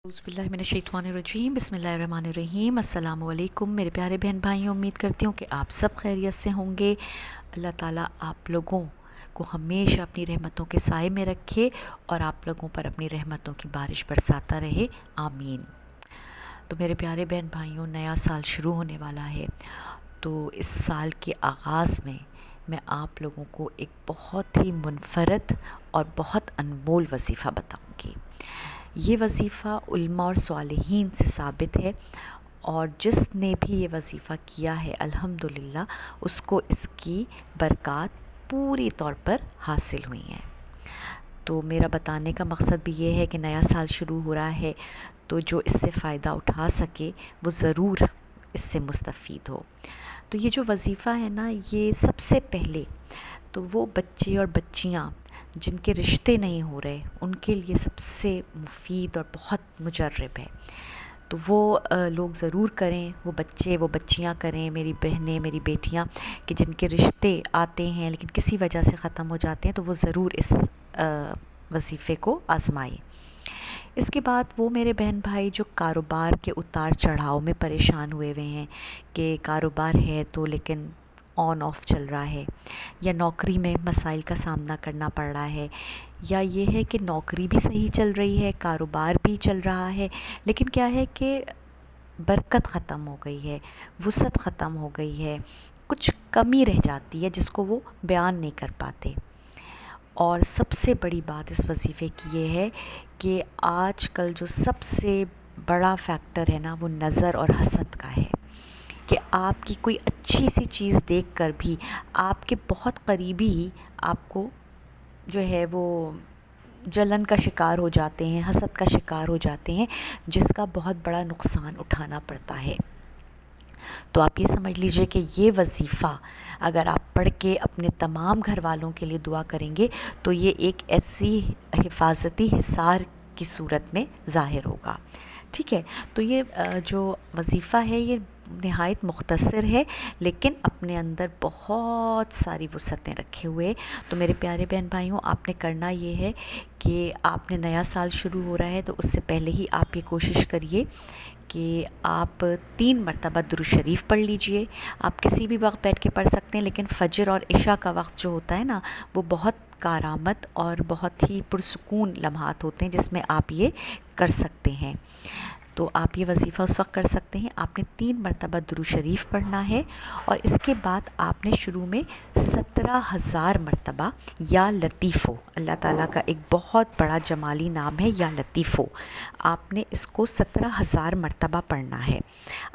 اعوذ باللہ من الشیطان الرجیم، بسم اللہ الرحمن الرحیم۔ السلام علیکم میرے پیارے بہن بھائیوں، امید کرتی ہوں کہ آپ سب خیریت سے ہوں گے۔ اللہ تعالیٰ آپ لوگوں کو ہمیشہ اپنی رحمتوں کے سائے میں رکھے اور آپ لوگوں پر اپنی رحمتوں کی بارش برساتا رہے، آمین۔ تو میرے پیارے بہن بھائیوں، نیا سال شروع ہونے والا ہے، تو اس سال کے آغاز میں آپ لوگوں کو ایک بہت ہی منفرد اور بہت انمول وظیفہ بتاؤں گی۔ یہ وظیفہ علماء اور صالحین سے ثابت ہے، اور جس نے بھی یہ وظیفہ کیا ہے الحمدللہ اس کو اس کی برکات پوری طور پر حاصل ہوئی ہیں۔ تو میرا بتانے کا مقصد بھی یہ ہے کہ نیا سال شروع ہو رہا ہے، تو جو اس سے فائدہ اٹھا سکے وہ ضرور اس سے مستفید ہو۔ تو یہ جو وظیفہ ہے نا، یہ سب سے پہلے تو وہ بچے اور بچیاں جن کے رشتے نہیں ہو رہے ان کے لیے سب سے مفید اور بہت مجرب ہے، تو وہ لوگ ضرور کریں، وہ بچے وہ بچیاں کریں، میری بہنیں میری بیٹیاں کہ جن کے رشتے آتے ہیں لیکن کسی وجہ سے ختم ہو جاتے ہیں، تو وہ ضرور اس وظیفے کو آزمائیں۔ اس کے بعد وہ میرے بہن بھائی جو کاروبار کے اتار چڑھاؤ میں پریشان ہوئے ہیں کہ کاروبار ہے تو لیکن آن آف چل رہا ہے، یا نوکری میں مسائل کا سامنا کرنا پڑ رہا ہے، یا یہ ہے کہ نوکری بھی صحیح چل رہی ہے، کاروبار بھی چل رہا ہے، لیکن کیا ہے کہ برکت ختم ہو گئی ہے، وسعت ختم ہو گئی ہے، کچھ کمی رہ جاتی ہے جس کو وہ بیان نہیں کر پاتے۔ اور سب سے بڑی بات اس وظیفے کی یہ ہے کہ آج کل جو سب سے بڑا فیکٹر ہے نا، وہ نظر اور حسد کا ہے، کہ آپ کی کوئی اچھی سی چیز دیکھ کر بھی آپ کے بہت قریبی ہی آپ کو جو ہے وہ جلن کا شکار ہو جاتے ہیں، حسد کا شکار ہو جاتے ہیں، جس کا بہت بڑا نقصان اٹھانا پڑتا ہے۔ تو آپ یہ سمجھ لیجئے کہ یہ وظیفہ اگر آپ پڑھ کے اپنے تمام گھر والوں کے لیے دعا کریں گے تو یہ ایک ایسی حفاظتی حصار کی صورت میں ظاہر ہوگا، ٹھیک ہے۔ تو یہ جو وظیفہ ہے یہ نہایت مختصر ہے، لیکن اپنے اندر بہت ساری وسعتیں رکھے ہوئے۔ تو میرے پیارے بہن بھائیوں، آپ نے کرنا یہ ہے کہ آپ نے نیا سال شروع ہو رہا ہے تو اس سے پہلے ہی آپ یہ کوشش کریے کہ آپ 3 مرتبہ درود شریف پڑھ لیجئے۔ آپ کسی بھی وقت بیٹھ کے پڑھ سکتے ہیں، لیکن فجر اور عشاء کا وقت جو ہوتا ہے نا، وہ بہت کارآمد اور بہت ہی پرسکون لمحات ہوتے ہیں جس میں آپ یہ کر سکتے ہیں۔ تو آپ یہ وظیفہ اس وقت کر سکتے ہیں۔ آپ نے 3 مرتبہ درود شریف پڑھنا ہے، اور اس کے بعد آپ نے شروع میں 17,000 مرتبہ یا لطیفو، اللہ تعالیٰ کا ایک بہت بڑا جمالی نام ہے یا لطیفو، آپ نے اس کو 17,000 مرتبہ پڑھنا ہے۔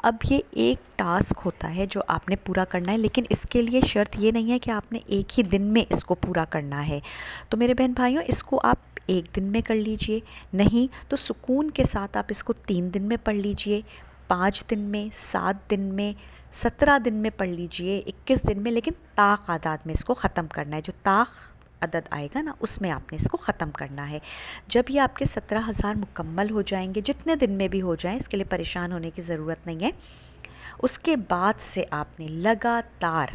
اب یہ ایک ٹاسک ہوتا ہے جو آپ نے پورا کرنا ہے، لیکن اس کے لیے شرط یہ نہیں ہے کہ آپ نے ایک ہی دن میں اس کو پورا کرنا ہے۔ تو میرے بہن بھائیوں، اس کو آپ ایک دن میں کر لیجئے، نہیں تو سکون کے ساتھ آپ اس کو 3 دن میں پڑھ لیجئے، 5 دن میں، 7 دن میں، 17 دن میں پڑھ لیجئے، 21 دن میں، لیکن طاق اعداد میں اس کو ختم کرنا ہے۔ جو طاق عدد آئے گا نا، اس میں آپ نے اس کو ختم کرنا ہے۔ جب یہ آپ کے 17,000 مکمل ہو جائیں گے، جتنے دن میں بھی ہو جائیں، اس کے لیے پریشان ہونے کی ضرورت نہیں ہے، اس کے بعد سے آپ نے لگاتار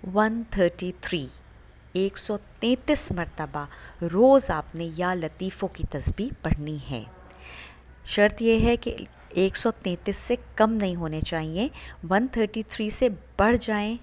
133 مرتبہ روز آپ نے یا لطیفوں کی تسبیح پڑھنی ہے۔ شرط یہ ہے کہ 133 سے کم نہیں ہونے چاہیے، 133 سے بڑھ جائیں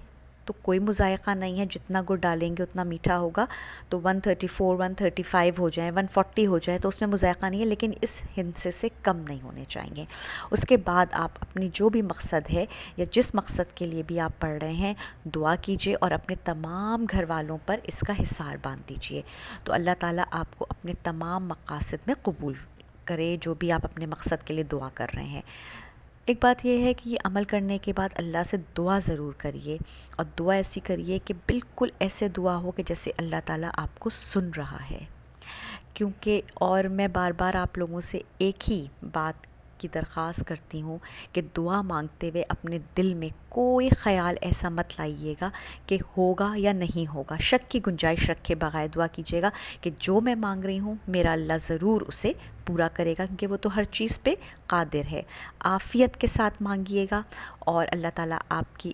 تو کوئی مذائقہ نہیں ہے، جتنا گڑ ڈالیں گے اتنا میٹھا ہوگا، تو 134 135 ہو جائیں، 140 ہو جائیں تو اس میں مذائقہ نہیں ہے، لیکن اس ہندسے سے کم نہیں ہونے چاہیے۔ اس کے بعد آپ اپنی جو بھی مقصد ہے یا جس مقصد کے لیے بھی آپ پڑھ رہے ہیں دعا کیجئے، اور اپنے تمام گھر والوں پر اس کا حصار باندھ دیجئے، تو اللہ تعالیٰ آپ کو اپنے تمام مقاصد میں قبول کرے جو بھی آپ اپنے مقصد کے لیے دعا کر رہے ہیں۔ ایک بات یہ ہے کہ یہ عمل کرنے کے بعد اللہ سے دعا ضرور کریے، اور دعا ایسی کریے کہ بالکل ایسے دعا ہو کہ جیسے اللہ تعالیٰ آپ کو سن رہا ہے، کیونکہ اور میں بار بار آپ لوگوں سے ایک ہی بات کی درخواست کرتی ہوں کہ دعا مانگتے ہوئے اپنے دل میں کوئی خیال ایسا مت لائیے گا کہ ہوگا یا نہیں ہوگا، شک کی گنجائش رکھے بغیر دعا کیجیے گا کہ جو میں مانگ رہی ہوں میرا اللہ ضرور اسے پورا کرے گا، کیونکہ وہ تو ہر چیز پہ قادر ہے۔ عافیت کے ساتھ مانگیے گا، اور اللہ تعالیٰ آپ کی